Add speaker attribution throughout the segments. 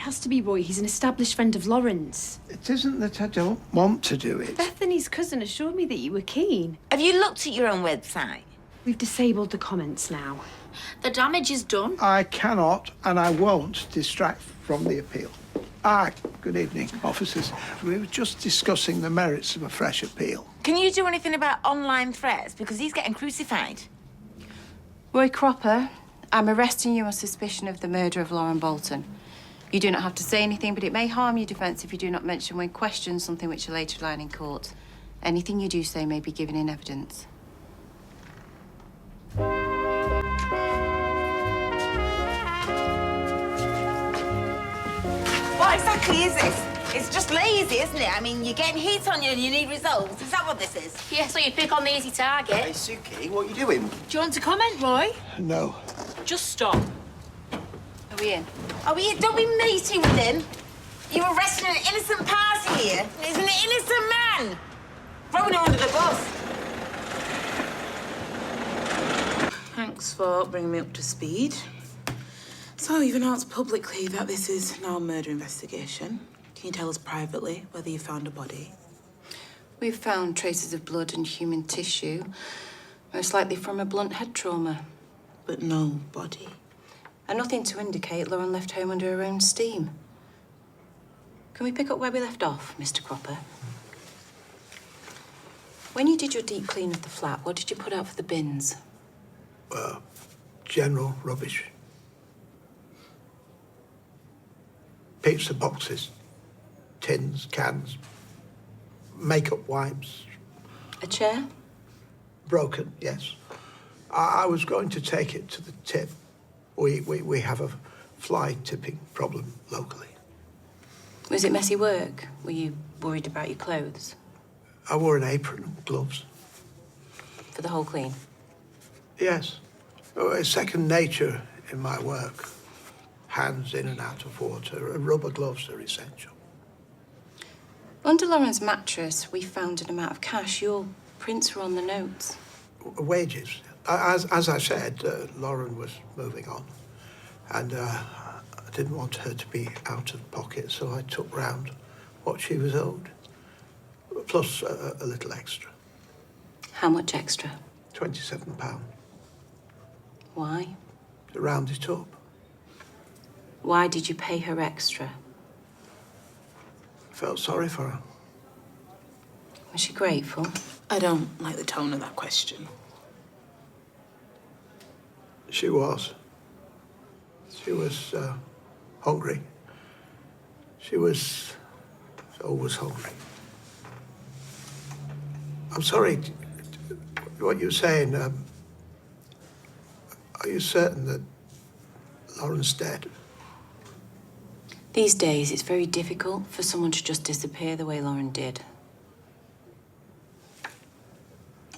Speaker 1: has to be, Roy. He's an established friend of Lauren's.
Speaker 2: It isn't that I don't want to do it.
Speaker 1: Bethany's cousin assured me that you were keen.
Speaker 3: Have you looked at your own website?
Speaker 1: We've disabled the comments now.
Speaker 4: The damage is done.
Speaker 2: I cannot and I won't distract from the appeal. Good evening, officers. We were just discussing the merits of a fresh appeal.
Speaker 3: Can you do anything about online threats? Because he's getting crucified.
Speaker 5: Roy Cropper, I'm arresting you on suspicion of the murder of Lauren Bolton. You do not have to say anything, but it may harm your defence if you do not mention when questioned something which will later lie in court. Anything you do say may be given in evidence.
Speaker 3: What exactly is this? It's just lazy, isn't it? I mean, you're getting heat on you and you need results. Is that what this is?
Speaker 4: Yeah, so you pick on the easy target.
Speaker 6: Hey, Suki, what are you doing?
Speaker 4: Do you want to comment, Roy?
Speaker 2: No.
Speaker 4: Just stop.
Speaker 5: Are we in?
Speaker 3: Oh, don't be mating with him. You're arresting an innocent party here. He's an innocent man. Throwing him under the bus.
Speaker 7: Thanks for bringing me up to speed. So you've announced publicly that this is now a murder investigation. Can you tell us privately whether you found a body?
Speaker 5: We've found traces of blood and human tissue, most likely from a blunt head trauma.
Speaker 7: But no body.
Speaker 5: And nothing to indicate Lauren left home under her own steam. Can we pick up where we left off, Mr. Cropper? When you did your deep clean of the flat, what did you put out for the bins?
Speaker 2: General rubbish. Pizza boxes, tins, cans, makeup wipes.
Speaker 5: A chair?
Speaker 2: Broken, yes. I was going to take it to the tip. We have a fly tipping problem locally.
Speaker 5: Was it messy work? Were you worried about your clothes?
Speaker 2: I wore an apron and gloves.
Speaker 5: For the whole clean?
Speaker 2: Yes. It's second nature in my work. Hands in and out of water. Rubber gloves are essential.
Speaker 5: Under Lauren's mattress, we found an amount of cash. Your prints were on the notes.
Speaker 2: Wages. As I said, Lauren was moving on. And I didn't want her to be out of pocket, so I took round what she was owed. Plus a little extra.
Speaker 5: How much extra?
Speaker 2: £27.
Speaker 5: Why?
Speaker 2: To round it up.
Speaker 5: Why did you pay her extra?
Speaker 2: I felt sorry for her.
Speaker 5: Was she grateful?
Speaker 7: I don't like the tone of that question.
Speaker 2: She was. She was hungry. She was always hungry. I'm sorry, what you're saying, are you certain that Lauren's dead?
Speaker 5: These days, it's very difficult for someone to just disappear the way Lauren did.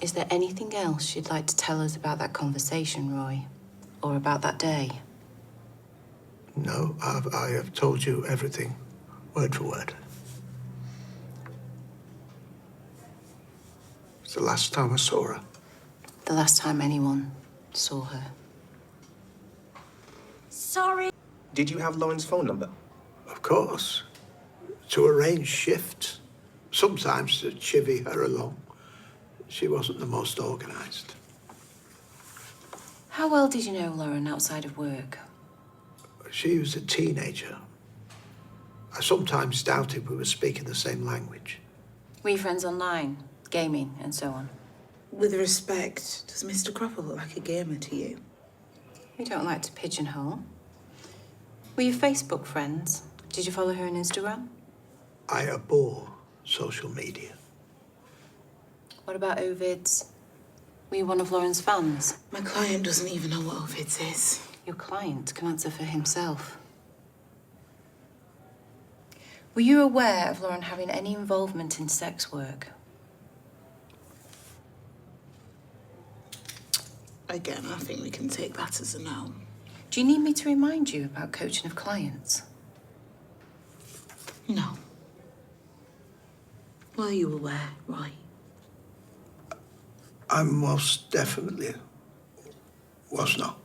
Speaker 5: Is there anything else you'd like to tell us about that conversation, Roy? Or about that day?
Speaker 2: No, I have told you everything, word for word. It's the last time I saw her.
Speaker 5: The last time anyone saw her.
Speaker 4: Sorry.
Speaker 6: Did you have Lauren's phone number?
Speaker 2: Of course. To arrange shifts. Sometimes to chivvy her along. She wasn't the most organised.
Speaker 5: How well did you know Lauren outside of work?
Speaker 2: She was a teenager. I sometimes doubted we were speaking the same language.
Speaker 5: Were you friends online? Gaming and so on?
Speaker 7: With respect, does Mr. Cropper look like a gamer to you?
Speaker 5: We don't like to pigeonhole. Were you Facebook friends? Did you follow her on Instagram?
Speaker 2: I abhor social media.
Speaker 5: What about Ovid's? Were you one of Lauren's fans?
Speaker 7: My client doesn't even know what Ovid's is.
Speaker 5: Your client can answer for himself. Were you aware of Lauren having any involvement in sex work?
Speaker 7: Again, I think we can take that as a no.
Speaker 5: Do you need me to remind you about coaching of clients?
Speaker 7: No. Were you aware, Roy?
Speaker 2: I most definitely was not.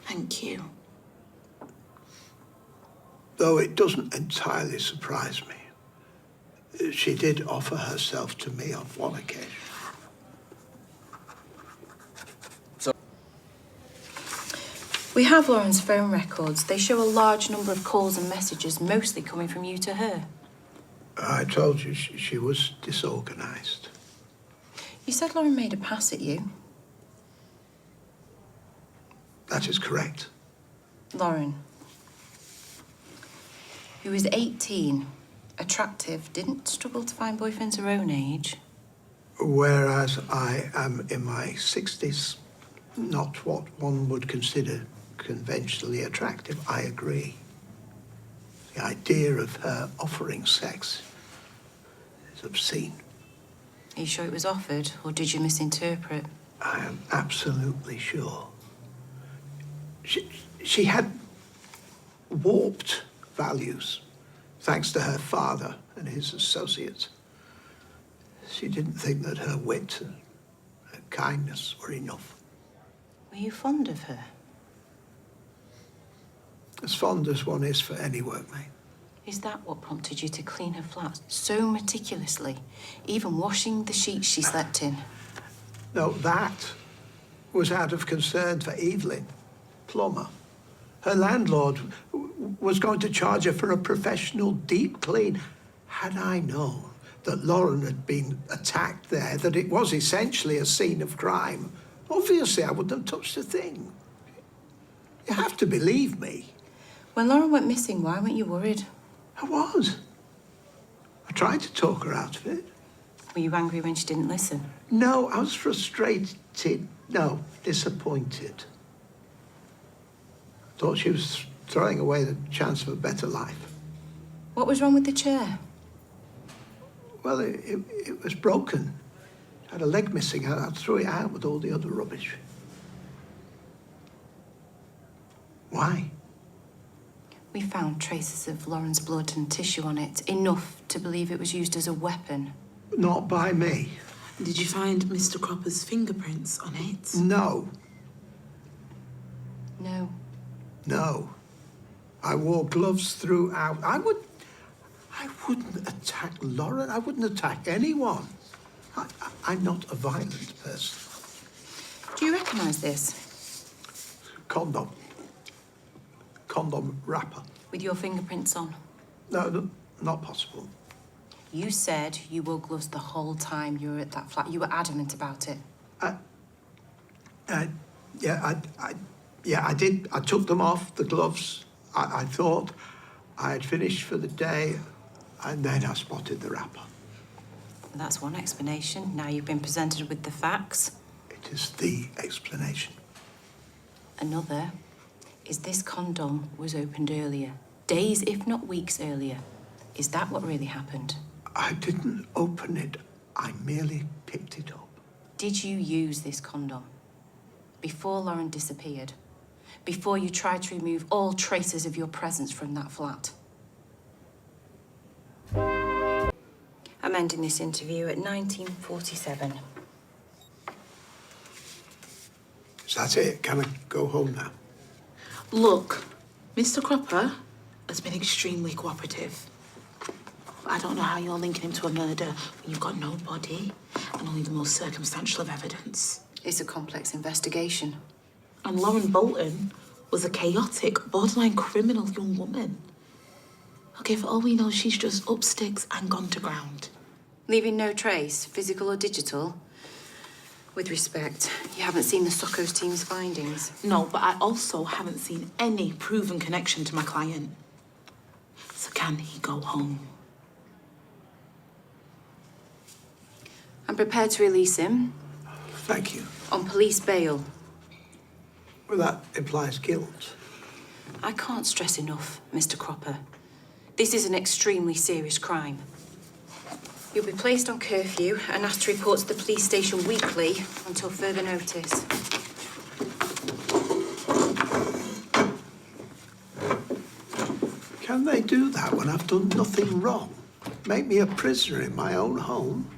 Speaker 7: Thank you.
Speaker 2: Though it doesn't entirely surprise me. She did offer herself to me on one occasion.
Speaker 5: We have Lauren's phone records. They show a large number of calls and messages, mostly coming from you to her.
Speaker 2: I told you she was disorganised.
Speaker 5: You said Lauren made a pass at you.
Speaker 2: That is correct.
Speaker 5: Lauren, who was 18, attractive, didn't struggle to find boyfriends her own age.
Speaker 2: Whereas I am in my 60s, not what one would consider conventionally attractive, I agree. The idea of her offering sex is obscene.
Speaker 5: Are you sure it was offered, or did you misinterpret?
Speaker 2: I am absolutely sure. She had warped values, thanks to her father and his associates. She didn't think that her wit and her kindness were enough.
Speaker 5: Were you fond of her?
Speaker 2: As fond as one is for any workmate.
Speaker 5: Is that what prompted you to clean her flat so meticulously, even washing the sheets she slept in?
Speaker 2: No, that was out of concern for Evelyn, plumber. Her landlord was going to charge her for a professional deep clean. Had I known that Lauren had been attacked there, that it was essentially a scene of crime, obviously I wouldn't have touched a thing. You have to believe me.
Speaker 5: When Lauren went missing, why weren't you worried?
Speaker 2: I was. I tried to talk her out of it.
Speaker 5: Were you angry when she didn't listen?
Speaker 2: No, I was frustrated. No, disappointed. Thought she was throwing away the chance of a better life.
Speaker 5: What was wrong with the chair?
Speaker 2: Well, it was broken. It had a leg missing. I threw it out with all the other rubbish. Why?
Speaker 5: We found traces of Lauren's blood and tissue on it, enough to believe it was used as a weapon.
Speaker 2: Not by me.
Speaker 7: Did you find Mr. Cropper's fingerprints on it?
Speaker 2: No.
Speaker 5: No.
Speaker 2: No. I wore gloves throughout. I wouldn't attack Lauren. I wouldn't attack anyone. I'm not a violent person.
Speaker 5: Do you recognise this?
Speaker 2: Condom wrapper.
Speaker 5: With your fingerprints on?
Speaker 2: No, not possible.
Speaker 5: You said you wore gloves the whole time you were at that flat. You were adamant about it.
Speaker 2: Yeah, I did. I took them off, the gloves. I thought I had finished for the day, and then I spotted the wrapper.
Speaker 5: Well, that's one explanation. Now you've been presented with the facts.
Speaker 2: It is the explanation.
Speaker 5: Another is this condom was opened earlier. Days, if not weeks earlier. Is that what really happened?
Speaker 2: I didn't open it. I merely picked it up.
Speaker 5: Did you use this condom before Lauren disappeared? Before you tried to remove all traces of your presence from that flat? I'm ending this interview at 19:47.
Speaker 2: Is that it? Can I go home now?
Speaker 7: Look, Mr. Cropper has been extremely cooperative. I don't know how you're linking him to a murder when you've got no body and only the most circumstantial of evidence.
Speaker 5: It's a complex investigation.
Speaker 7: And Lauren Bolton was a chaotic, borderline criminal young woman. Okay, for all we know, she's just up sticks and gone to ground.
Speaker 5: Leaving no trace, physical or digital. With respect, you haven't seen the Sockos team's findings.
Speaker 7: No, but I also haven't seen any proven connection to my client. So can he go home?
Speaker 5: I'm prepared to release him
Speaker 2: Thank you.
Speaker 5: on police bail.
Speaker 2: Well, that implies guilt.
Speaker 5: I can't stress enough, Mr. Cropper. This is an extremely serious crime. You'll be placed on curfew and asked to report to the police station weekly until further notice.
Speaker 2: Can they do that when I've done nothing wrong? Make me a prisoner in my own home?